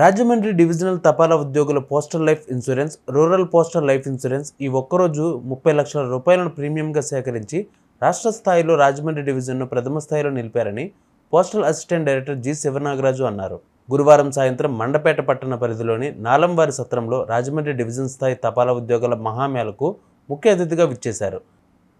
Rajahmundry divisional తపాలా ఉద్యోగుల postal life insurance, rural postal life insurance ఈ ఒక్కరోజు 30 లక్షల రూపాయలను ప్రీమియంగా సేకరించి రాష్ట్ర స్థాయిలో రాజమండ్రి డివిజన్ను ప్రథమ స్థాయిలో నిలిపారని postal assistant director G Sivanagaraju అన్నారు. గురువారం సాయంత్రం మండపేట పట్టణ పరిధిలోని నాలంవారి సత్రంలో రాజమండ్రి డివిజన్ స్థాయి తపాలా ఉద్యోగుల మహామేళకు ముఖ్య అతిథిగా విచ్చేశారు.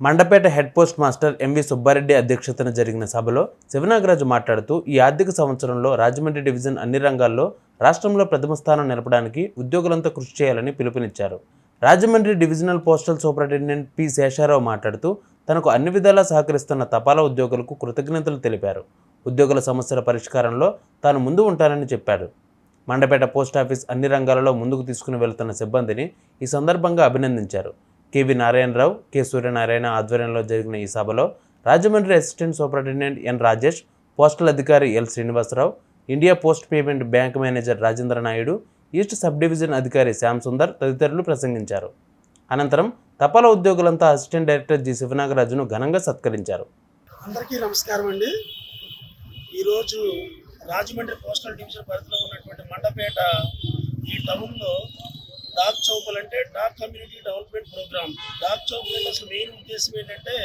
Mandapeta head post master MV Subbareddy అధ్యక్షతన జరిగిన సభలో శివనాగరాజు మాట్లాడుతూ, ఈ ఆర్థిక సంవత్సరంలో రాజమండ్రి డివిజన్ అన్ని రంగాల్లో రాష్ట్రంలో ప్రథమ స్థానం నిలపడానికి ఉద్యోగులంతా కృషి చేయాలని పిలుపునిచ్చారు. Rajahmundry divisional postal superintendent P Sesha Rao మాట్లాడుతూ, తనకు అన్ని విధాలా సహకరిస్తున్న తపాలా ఉద్యోగులకు కృతజ్ఞతలు తెలిపారు. ఉద్యోగుల సమస్యల పరిష్కారంలో తాను ముందు ఉంటానని చెప్పారు. మండపేట పోస్టాఫీస్ అన్ని రంగాలలో ముందుకు తీసుకుని వెళుతున్న సిబ్బందిని ఈ సందర్భంగా అభినందించారు. కెవి నారాయణరావు, కె సూర్యనారాయణ ఆధ్వర్యంలో జరిగిన ఈ సభలో Rajahmundry assistant superintendent N Rajesh, postal అధికారి L Srinivasarao, India post payment bank manager Rajendra Naidu, East sub division అధికారి శ్యామ్ సుందర్ తదితరులు ప్రసంగించారు. అనంతరం తపాలా ఉద్యోగులంతా అసిస్టెంట్ డైరెక్టర్ జి శివనాగరాజును ఘనంగా సత్కరించారు. అందరికీ నమస్కారం అండి. ఈరోజు రాజమండ్రి పోస్టల్ డివిజన్ పరిధిలో ఉన్నటువంటి మండపేట ఈ టౌన్లో డాక్ చౌకల్ అంటే డాక్ కమ్యూనిటీ డెవలప్మెంట్ ప్రోగ్రామ్. డాక్ చౌకల్ అసలు మెయిన్ ఉద్దేశం ఏంటంటే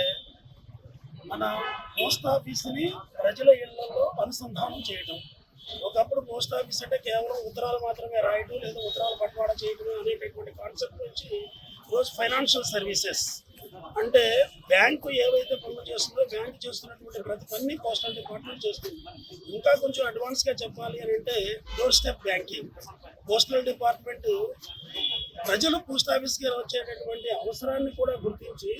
మన పోస్ట్ ఆఫీస్ని ప్రజల ఇళ్లలో అనుసంధానం చేయడం. ఒకప్పుడు పోస్ట్ ఆఫీస్ అంటే కేవలం ఉత్తరాలు మాత్రమే రాయడం లేదా ఉత్తరాలు పట్టువాడ చేయడం అనేటటువంటి కాన్సెప్ట్ నుంచి ఈరోజు ఫైనాన్షియల్ సర్వీసెస్ అంటే బ్యాంకు ఏవైతే పనులు చేస్తుందో బ్యాంకు చేస్తున్నటువంటి ప్రతి పని పోస్టల్ డిపార్ట్మెంట్ చేస్తుంది. ఇంకా కొంచెం అడ్వాన్స్గా చెప్పాలి అని అంటే door step banking. Postal department ప్రజలు పోస్ట్ ఆఫీస్కి వచ్చేటటువంటి అవసరాన్ని కూడా గుర్తించి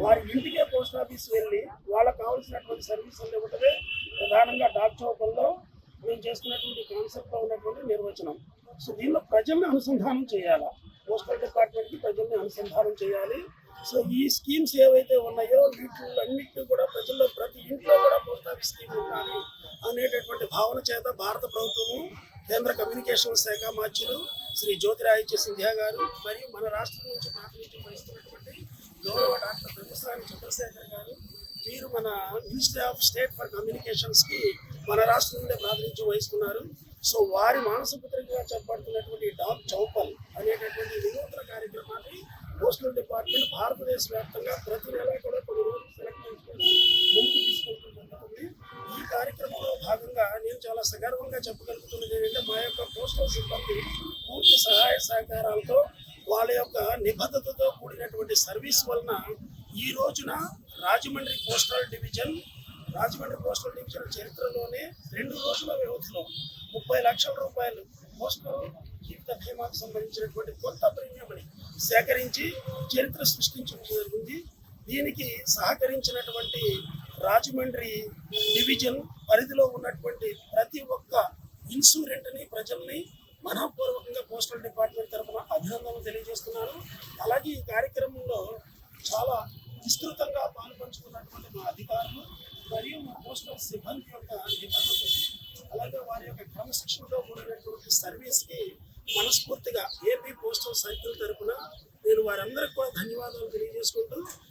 వారి ఇంటికే పోస్ట్ ఆఫీస్ వెళ్ళి వాళ్ళకు కావాల్సినటువంటి సర్వీసులు ఇవ్వటమే ప్రధానంగా డాక్ చౌకల్లో మేము చేస్తున్నటువంటి కాన్సెప్ట్లో ఉన్నటువంటి నిర్వచనం. సో దీనిలో ప్రజల్ని అనుసంధానం చేయాలి, పోస్టల్ డిపార్ట్మెంట్కి ప్రజల్ని అనుసంధానం చేయాలి. సో ఈ స్కీమ్స్ ఏవైతే ఉన్నాయో వీటిలన్నింటినీ కూడా ప్రజల్లో ప్రతి ఇంట్లో కూడా పోస్ట్ ఆఫీస్ స్కీమ్ ఉండాలి అనేటటువంటి భావన చేత భారత ప్రభుత్వము, కేంద్ర కమ్యూనికేషన్ శాఖ మార్చులు శ్రీ జ్యోతిరాదిత్య సింధియా గారు మరియు మన రాష్ట్రం నుంచి ప్రాతినిధ్యం వహిస్తున్నటువంటి గౌరవ డాక్టర్ ప్రొఫెసర్ చంద్రశేఖర్ గారు, వీరు మన మినిస్ట్రీ ఆఫ్ స్టేట్ ఫర్ కమ్యూనికేషన్స్కి మన రాష్ట్రం నుండి ప్రాతినిధ్యం వహిస్తున్నారు. సో వారి మానసపుత్రికగా చెప్పబడుతున్నటువంటి డాక్ చౌకల్ అనేటటువంటి వినూత్న కార్యక్రమాన్ని పోస్టల్ డిపార్ట్మెంట్ భారతదేశ వ్యాప్తంగా ప్రతి నెల కూడా కొన్ని రోజులు సెలెక్ట్ చేసుకొని ముందుకు తీసుకెళ్తూ జరుగుతుంది. ఈ కార్యక్రమంలో భాగంగా నేను చాలా సగర్వంగా చెప్పగలుగుతున్నది ఏంటంటే మా యొక్క పోస్టల్ సిబ్బంది పూర్తి సహాయ సహకారాలతో వాళ్ళ యొక్క నిబద్ధతతో కూడినటువంటి సర్వీస్ వలన ఈ రోజున రాజమండ్రి పోస్టల్ డివిజన్ చరిత్రలోనే 2 రోజుల వ్యవధిలో 30 లక్షల రూపాయలు పోస్టల్ జీవిత బీమాకు సంబంధించినటువంటి కొత్త ప్రీమియంని సేకరించి చరిత్ర సృష్టించడం జరిగింది. దీనికి సహకరించినటువంటి రాజమండ్రి డివిజన్ పరిధిలో ఉన్నటువంటి ప్రతి ఒక్క ఇన్సూరెంట్ని ప్రజల్ని మనఃపూర్వకంగా పోస్టల్ డిపార్ట్మెంట్ తరఫున అభినందనలు తెలియజేస్తున్నాను. అలాగే ఈ కార్యక్రమంలో చాలా విస్తృతంగా పాల్పంచుకున్నటువంటి మా అధికారులు మరియు మా పోస్టల్ సిబ్బంది యొక్క నిబంధనలు, అలాగే వారి యొక్క క్రమశిక్షణతో కూడినటువంటి సర్వీస్కి మనస్ఫూర్తిగా ఏపీ పోస్టల్ సర్కిల్ తరఫున నేను వారందరికీ కూడా ధన్యవాదాలు తెలియజేసుకుంటూ